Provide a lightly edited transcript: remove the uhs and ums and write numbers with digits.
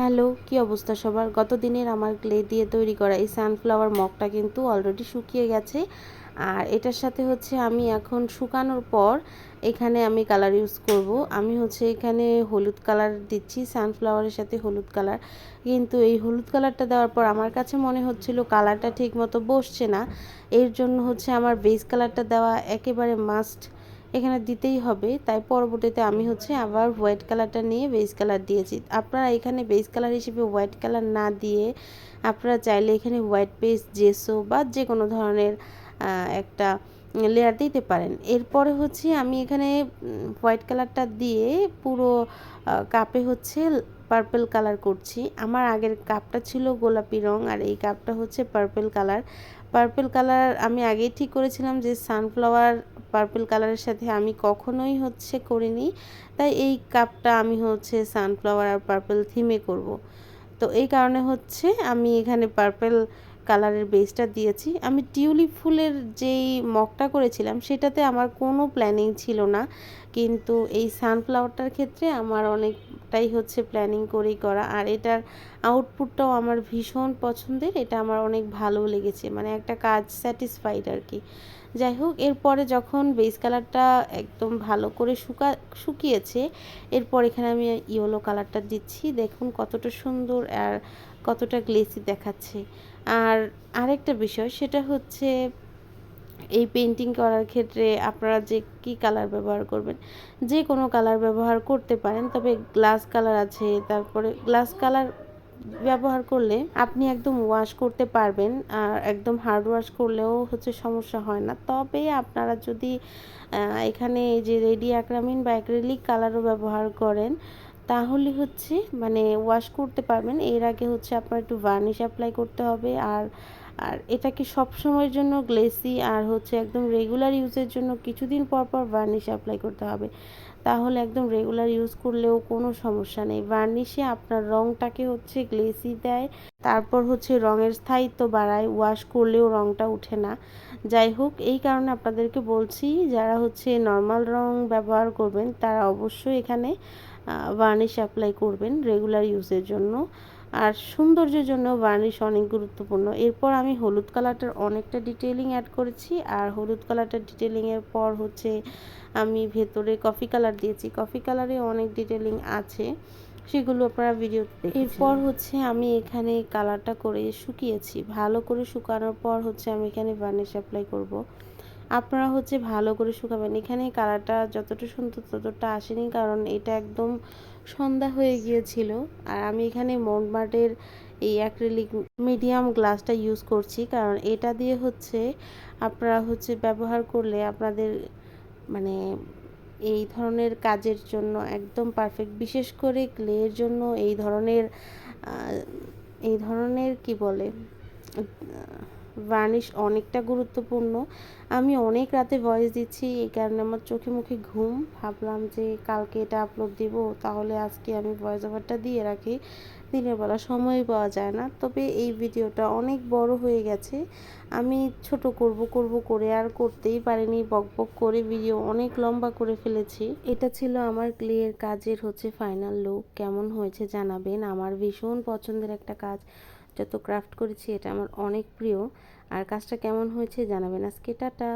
Hello, কি অবস্থা সবার? গত দিনের আমার ক্লে দিয়ে তৈরি করা এই সানফ্লাওয়ার মগটা কিন্তু অলরেডি শুকিয়ে গেছে। আর এটার সাথে হচ্ছে আমি এখন শুকানোর পর এখানে আমি কালার ইউজ করব। আমি হচ্ছে এখানে হলুদ কালার দিচ্ছি, সানফ্লাওয়ারের সাথে হলুদ কালার। কিন্তু এই হলুদ কালারটা দেওয়ার পর আমার কাছে মনে হচ্ছিল কালারটা ঠিক মতো বসছে না। এর জন্য হচ্ছে আমার বেস কালারটা দেওয়া একেবারে মাস্ট, এখানে দিতেই হবে। তাই পরবর্তীতে আমি হচ্ছে আবার হোয়াইট কালারটা নিয়ে বেস কালার দিয়েছি। আপনারা এখানে বেস কালার হিসেবে হোয়াইট কালার না দিয়ে আপনারা চাইলে এখানে হোয়াইট পেস্ট, জেসো বা যে কোনো ধরনের একটা লেয়ার দিতে পারেন। এরপরে হচ্ছে আমি এখানে হোয়াইট কালারটা দিয়ে পুরো কাপে হচ্ছে পার্পল কালার করছি। আমার আগের কাপটা ছিল গোলাপি রং আর এই কাপটা হচ্ছে পার্পল কালার। পার্পল কালার আমি আগেই ঠিক করেছিলাম যে সানফ্লাওয়ার পার্পল কালারের সাথে আমি কখনোই হচ্ছে করিনি, তাই এই কাপটা আমি হচ্ছে সানফ্লাওয়ার আর পার্পল থিমে করব। তো এই কারণে হচ্ছে আমি এখানে পার্পল কালারের বেসটা দিয়েছি। আমি টিউলিপ ফুলের যেই মগটা করেছিলাম সেটাতে আমার কোনো প্ল্যানিং ছিল না, কিন্তু এই সানফ্লাওয়ারটার ক্ষেত্রে আমার অনেকটাই হচ্ছে প্ল্যানিং করেই করা। আর এটার আউটপুটটাও আমার ভীষণ পছন্দের, এটা আমার অনেক ভালো লেগেছে, মানে একটা কাজ স্যাটিসফাইড আর কি। যাই হোক, এরপরে যখন বেস কালারটা একদম ভালো করে শুকিয়েছে, এরপর এখানে আমি ইয়েলো কালারটা দিচ্ছি। দেখুন কতটা সুন্দর আর কতটা গ্লেসি দেখাচ্ছে। আর আরেকটা বিষয় সেটা হচ্ছে এই পেন্টিং করার ক্ষেত্রে আপনারা যে কি কালার ব্যবহার করবেন, যে কোনো কালার ব্যবহার করতে পারেন, তবে গ্লাস কালার আছে, তারপরে গ্লাস কালার ব্যবহার করলে আপনি একদম ওয়াশ করতে পারবেন, আর একদম হার্ড ওয়াশ করলেও হচ্ছে সমস্যা হয় না। তবে আপনারা যদি এখানে এই যে রেডি অ্যাক্রামিন বা অ্যাক্রিলিক কালারও ব্যবহার করেন তাহলে হচ্ছে মানে ওয়াশ করতে পারবেন। এর আগে হচ্ছে আপনার একটু ভার্নিশ অ্যাপ্লাই করতে হবে। আর আর এটাকে সব সময়ের জন্য গ্লেসি আর হচ্ছে একদম রেগুলার ইউজের জন্য কিছুদিন পর পর ভার্নিশ অ্যাপ্লাই করতে হবে, তাহলে একদম রেগুলার ইউজ করলেও কোনো সমস্যা নেই। ভার্নিশে আপনার রঙটাকে হচ্ছে গ্লেসি দেয়, তারপর হচ্ছে রঙের স্থায়িত্ব বাড়ায়, ওয়াশ করলেও রঙটা ওঠে না। যাই হোক, এই কারণে আপনাদেরকে বলছি যারা হচ্ছে নর্মাল রং ব্যবহার করবেন তারা অবশ্যই এখানে ভার্নিশ অ্যাপ্লাই করবেন রেগুলার ইউজের জন্য। আর সৌন্দর্যের জন্য ভার্নিশ অনেক গুরুত্বপূর্ণ। এরপর আমি হলুদ কালারটার অনেকটা ডিটেইলিং অ্যাড করেছি, আর হলুদ কালারটার ডিটেইলিংয়ের পর হচ্ছে আমি ভেতরে কফি কালার দিয়েছি। কফি কালারে অনেক ডিটেইলিং আছে, সেগুলো আপনারা ভিডিওতে দেখেছেন। এরপর হচ্ছে আমি এখানে কালারটা করে শুকিয়েছি। ভালো করে শুকানোর পর হচ্ছে আমি এখানে ভার্নিশ অ্যাপ্লাই করব। আপনারা হচ্ছে ভালো করে শুকাবেন। এখানে কালারটা যতটা সুন্দর ততটা আসেনি, কারণ এটা একদম সন্ধ্যা হয়ে গিয়েছিল। আর আমি এখানে মন্টমার্টের এই অ্যাক্রিলিক মিডিয়াম গ্লাসটা ইউজ করছি, কারণ এটা দিয়ে হচ্ছে আপনারা হচ্ছে ব্যবহার করলে আপনাদের মানে এই ধরনের কাজের জন্য একদম পারফেক্ট। বিশেষ করে ক্লের জন্য এই ধরনের কি বলে ভার্নিশ অনেকটা গুরুত্বপূর্ণ। আমি অনেক রাতে ভয়েস দিচ্ছি, এই কারণে আমার চোখে মুখে ঘুম। ভাবলাম যে কালকে এটা আপলোড দিব, তাহলে আজকে আমি ভয়েস ওভারটা দিয়ে রাখি। দিনের বেলা সময়ই পাওয়া যায় না। তবে এই ভিডিওটা অনেক বড় হয়ে গেছে, আমি ছোট করব করব করে আর করতেই পারিনি, বকবক করে ভিডিও অনেক লম্বা করে ফেলেছি। এটা ছিল আমার ক্লের কাজের হচ্ছে ফাইনাল লুক। কেমন হয়েছে জানাবেন। আমার ভীষণ পছন্দের একটা কাজ, যত ক্রাফট করেছি এটা আমার অনেক প্রিয়। আর কাজটা কেমন হয়েছে জানাবেন। আজকে টাটা।